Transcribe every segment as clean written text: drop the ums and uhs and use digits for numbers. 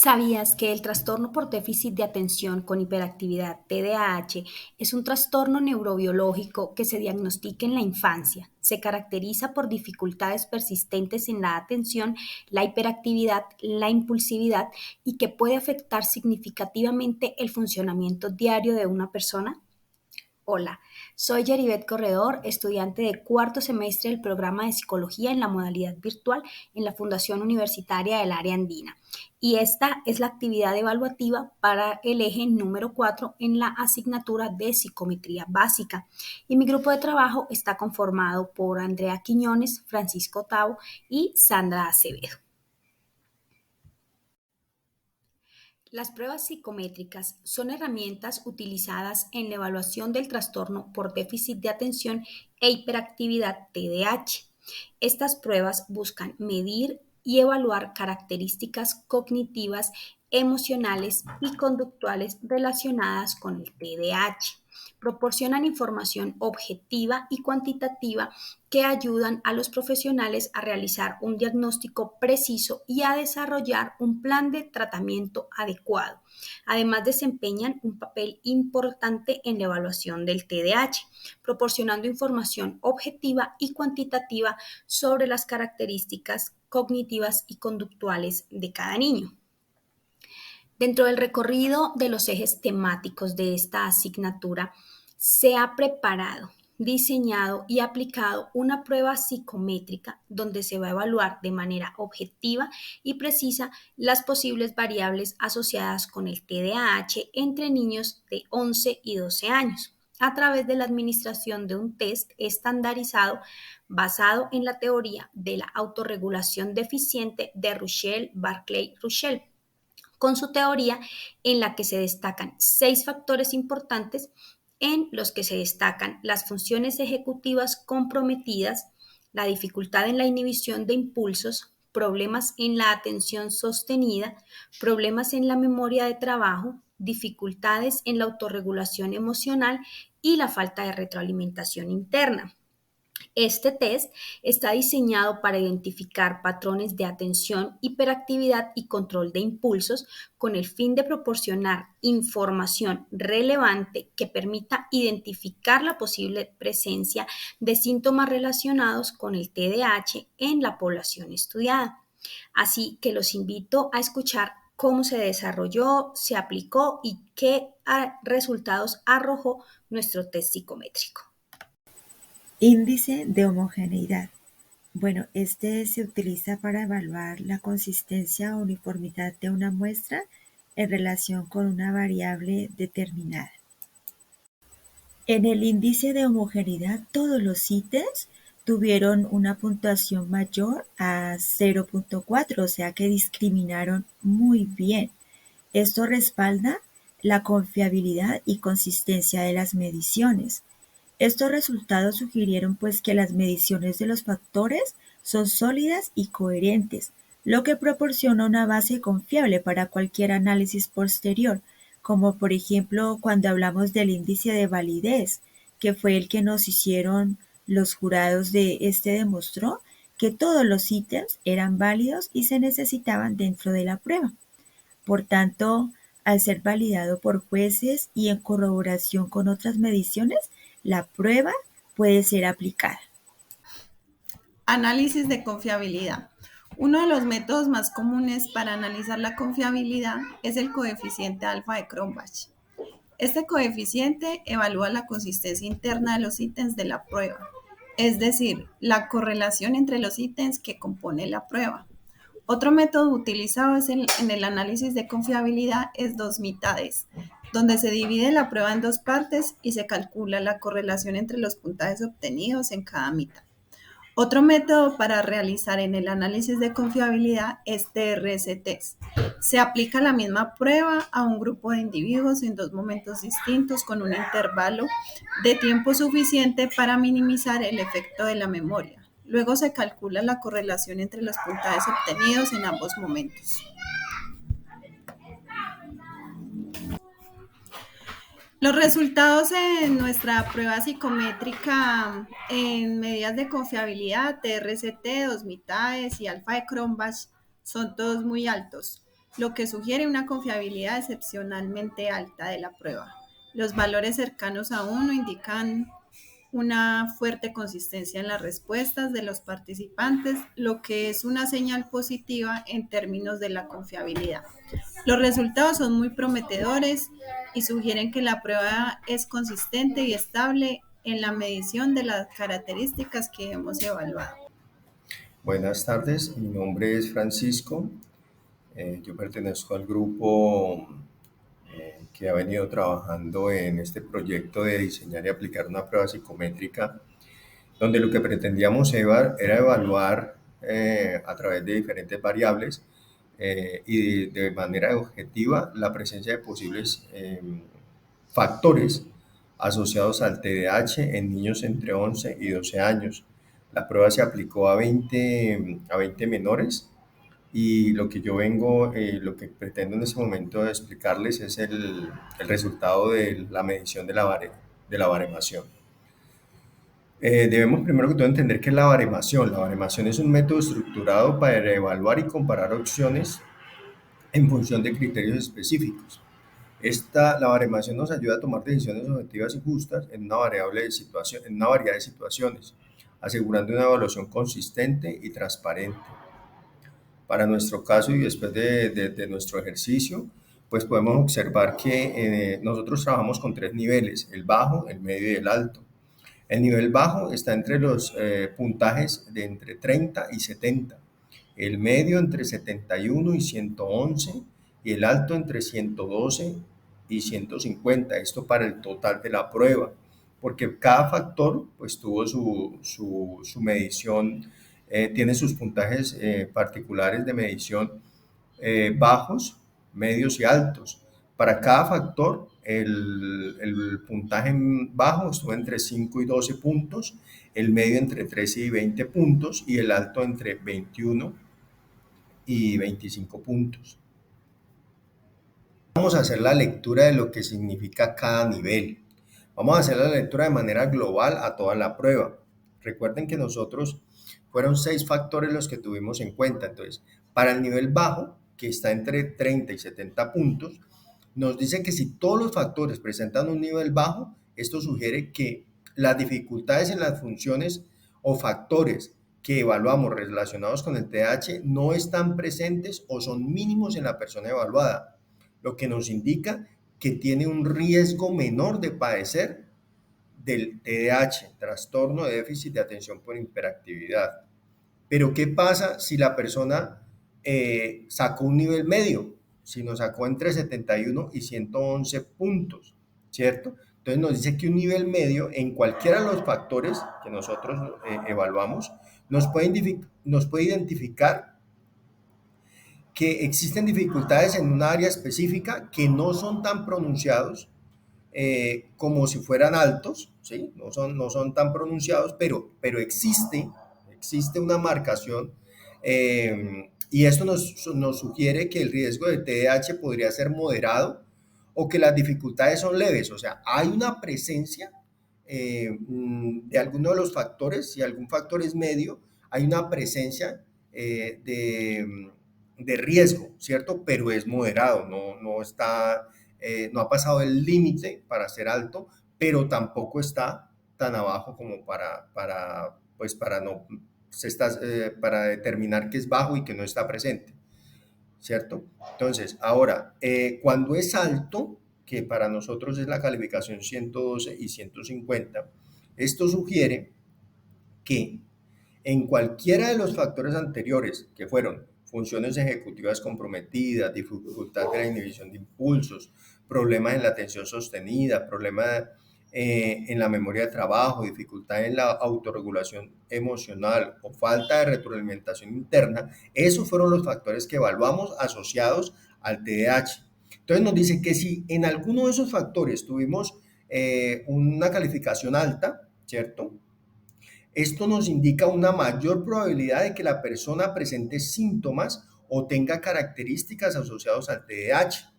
¿Sabías que el trastorno por déficit de atención con hiperactividad, TDAH, es un trastorno neurobiológico que se diagnostica en la infancia? Se caracteriza por dificultades persistentes en la atención, la hiperactividad, la impulsividad y que puede afectar significativamente el funcionamiento diario de una persona. Hola, soy Yeribet Corredor, estudiante de cuarto semestre del programa de psicología en la modalidad virtual en la Fundación Universitaria del Área Andina. Y esta es la actividad evaluativa para el eje número 4 en la asignatura de psicometría básica. Y mi grupo de trabajo está conformado por Andrea Quiñones, Francisco Tao y Sandra Acevedo. Las pruebas psicométricas son herramientas utilizadas en la evaluación del trastorno por déficit de atención e hiperactividad TDAH. Estas pruebas buscan medir y evaluar características cognitivas, emocionales y conductuales relacionadas con el TDAH. Proporcionan información objetiva y cuantitativa que ayudan a los profesionales a realizar un diagnóstico preciso y a desarrollar un plan de tratamiento adecuado. Además, desempeñan un papel importante en la evaluación del TDAH, proporcionando información objetiva y cuantitativa sobre las características cognitivas y conductuales de cada niño. Dentro del recorrido de los ejes temáticos de esta asignatura, se ha preparado, diseñado y aplicado una prueba psicométrica donde se va a evaluar de manera objetiva y precisa las posibles variables asociadas con el TDAH entre niños de 11 y 12 años a través de la administración de un test estandarizado basado en la teoría de la autorregulación deficiente de Russell-Barclay-Russell, con su teoría en la que se destacan 6 factores importantes en los que se destacan las funciones ejecutivas comprometidas, la dificultad en la inhibición de impulsos, problemas en la atención sostenida, problemas en la memoria de trabajo, dificultades en la autorregulación emocional y la falta de retroalimentación interna. Este test está diseñado para identificar patrones de atención, hiperactividad y control de impulsos con el fin de proporcionar información relevante que permita identificar la posible presencia de síntomas relacionados con el TDAH en la población estudiada. Así que los invito a escuchar cómo se desarrolló, se aplicó y qué resultados arrojó nuestro test psicométrico. Índice de homogeneidad. Bueno, este se utiliza para evaluar la consistencia o uniformidad de una muestra en relación con una variable determinada. En el índice de homogeneidad, todos los ítems tuvieron una puntuación mayor a 0.4, o sea que discriminaron muy bien. Esto respalda la confiabilidad y consistencia de las mediciones. Estos resultados sugirieron pues que las mediciones de los factores son sólidas y coherentes, lo que proporciona una base confiable para cualquier análisis posterior, como por ejemplo cuando hablamos del índice de validez, que fue el que nos hicieron los jurados demostró que todos los ítems eran válidos y se necesitaban dentro de la prueba. Por tanto, al ser validado por jueces y en corroboración con otras mediciones, la prueba puede ser aplicada. Análisis de confiabilidad. Uno de los métodos más comunes para analizar la confiabilidad es el coeficiente alfa de Cronbach. Este coeficiente evalúa la consistencia interna de los ítems de la prueba, es decir, la correlación entre los ítems que componen la prueba. Otro método utilizado en el análisis de confiabilidad es dos mitades, donde se divide la prueba en dos partes y se calcula la correlación entre los puntajes obtenidos en cada mitad. Otro método para realizar en el análisis de confiabilidad es TRS-test. Se aplica la misma prueba a un grupo de individuos en dos momentos distintos con un intervalo de tiempo suficiente para minimizar el efecto de la memoria. Luego se calcula la correlación entre los puntajes obtenidos en ambos momentos. Los resultados en nuestra prueba psicométrica en medidas de confiabilidad, TRCT, dos mitades y alfa de Cronbach son todos muy altos. lo que sugiere una confiabilidad excepcionalmente alta de la prueba. Los valores cercanos a 1 indican una fuerte consistencia en las respuestas de los participantes, lo que es una señal positiva en términos de la confiabilidad. Los resultados son muy prometedores y sugieren que la prueba es consistente y estable en la medición de las características que hemos evaluado. Buenas tardes, mi nombre es Francisco. Yo pertenezco al grupo que ha venido trabajando en este proyecto de diseñar y aplicar una prueba psicométrica, donde lo que pretendíamos era evaluar a través de diferentes variables y de manera objetiva la presencia de posibles factores asociados al TDAH en niños entre 11 y 12 años. La prueba se aplicó a 20 menores y lo que yo vengo, lo que pretendo en este momento explicarles es el resultado de la medición de la baremación. Debemos primero que todo entender qué es la baremación. La baremación es un método estructurado para evaluar y comparar opciones en función de criterios específicos. La baremación nos ayuda a tomar decisiones objetivas y justas en una variedad de situaciones, asegurando una evaluación consistente y transparente. Para nuestro caso y después de nuestro ejercicio, pues podemos observar que nosotros trabajamos con 3 niveles, el bajo, el medio y el alto. El nivel bajo está entre los puntajes de entre 30 y 70, el medio entre 71 y 111 y el alto entre 112 y 150, esto para el total de la prueba, porque cada factor pues tuvo su medición, tiene sus puntajes particulares de medición bajos, medios y altos. Para cada factor, el puntaje bajo estuvo entre 5 y 12 puntos, el medio entre 13 y 20 puntos y el alto entre 21 y 25 puntos. Vamos a hacer la lectura de lo que significa cada nivel. Vamos a hacer la lectura de manera global a toda la prueba. Recuerden que nosotros fueron 6 factores los que tuvimos en cuenta. Entonces, para el nivel bajo, que está entre 30 y 70 puntos, nos dice que si todos los factores presentan un nivel bajo, esto sugiere que las dificultades en las funciones o factores que evaluamos relacionados con el TDAH no están presentes o son mínimos en la persona evaluada, lo que nos indica que tiene un riesgo menor de padecer del TDAH, trastorno de déficit de atención por hiperactividad. Pero ¿qué pasa si la persona sacó un nivel medio? Si nos sacó entre 71 y 111 puntos, ¿cierto? Entonces nos dice que un nivel medio en cualquiera de los factores que nosotros evaluamos nos puede identificar que existen dificultades en un área específica que no son tan pronunciados como si fueran altos, ¿sí? No son tan pronunciados, pero existe una marcación y esto nos sugiere que el riesgo de TDAH podría ser moderado o que las dificultades son leves, o sea, hay una presencia de alguno de los factores, si algún factor es medio, hay una presencia de riesgo, ¿cierto? Pero es moderado, no ha pasado el límite para ser alto, pero tampoco está tan abajo como para determinar que es bajo y que no está presente, ¿cierto? Entonces, ahora, cuando es alto, que para nosotros es la calificación 112 y 150, esto sugiere que en cualquiera de los factores anteriores, que fueron funciones ejecutivas comprometidas, dificultad de la inhibición de impulsos, problemas en la atención sostenida, problemas en la memoria de trabajo, dificultad en la autorregulación emocional o falta de retroalimentación interna, esos fueron los factores que evaluamos asociados al TDAH. Entonces nos dice que si en alguno de esos factores tuvimos una calificación alta, ¿cierto? Esto nos indica una mayor probabilidad de que la persona presente síntomas o tenga características asociadas al TDAH.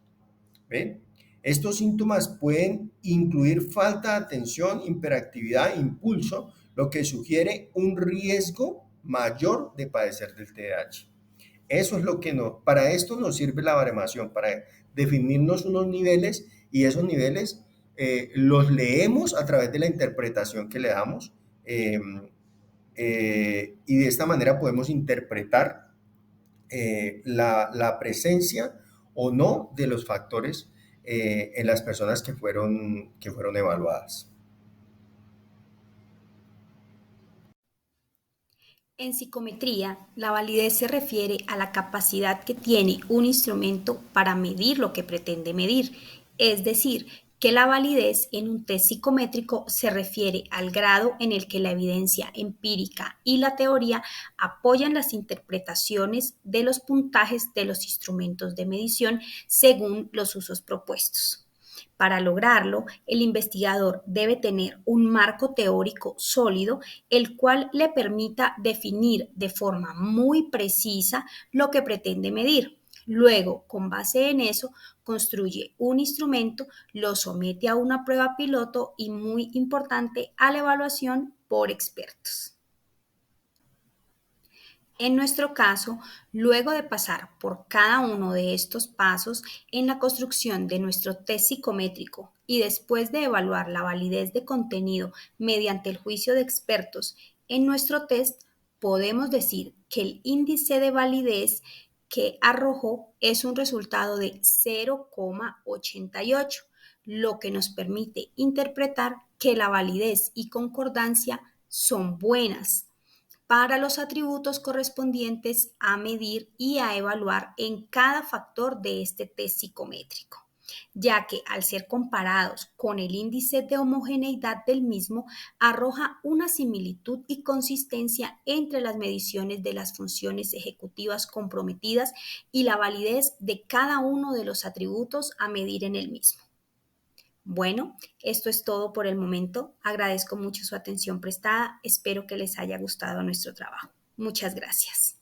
¿Ven? Estos síntomas pueden incluir falta de atención, hiperactividad, impulso, lo que sugiere un riesgo mayor de padecer del TDAH. Eso es lo que para esto nos sirve la baremación, para definirnos unos niveles y esos niveles los leemos a través de la interpretación que le damos eh, y de esta manera podemos interpretar la presencia o no de los factores en las personas que fueron evaluadas. En psicometría, la validez se refiere a la capacidad que tiene un instrumento para medir lo que pretende medir, es decir, que la validez en un test psicométrico se refiere al grado en el que la evidencia empírica y la teoría apoyan las interpretaciones de los puntajes de los instrumentos de medición según los usos propuestos. Para lograrlo, el investigador debe tener un marco teórico sólido, el cual le permita definir de forma muy precisa lo que pretende medir. Luego, con base en eso, construye un instrumento, lo somete a una prueba piloto y, muy importante, a la evaluación por expertos. En nuestro caso, luego de pasar por cada uno de estos pasos en la construcción de nuestro test psicométrico y después de evaluar la validez de contenido mediante el juicio de expertos en nuestro test, podemos decir que el índice de validez que arrojó es un resultado de 0,88, lo que nos permite interpretar que la validez y concordancia son buenas para los atributos correspondientes a medir y a evaluar en cada factor de este test psicométrico, ya que al ser comparados con el índice de homogeneidad del mismo, arroja una similitud y consistencia entre las mediciones de las funciones ejecutivas comprometidas y la validez de cada uno de los atributos a medir en el mismo. Bueno, esto es todo por el momento. Agradezco mucho su atención prestada. Espero que les haya gustado nuestro trabajo. Muchas gracias.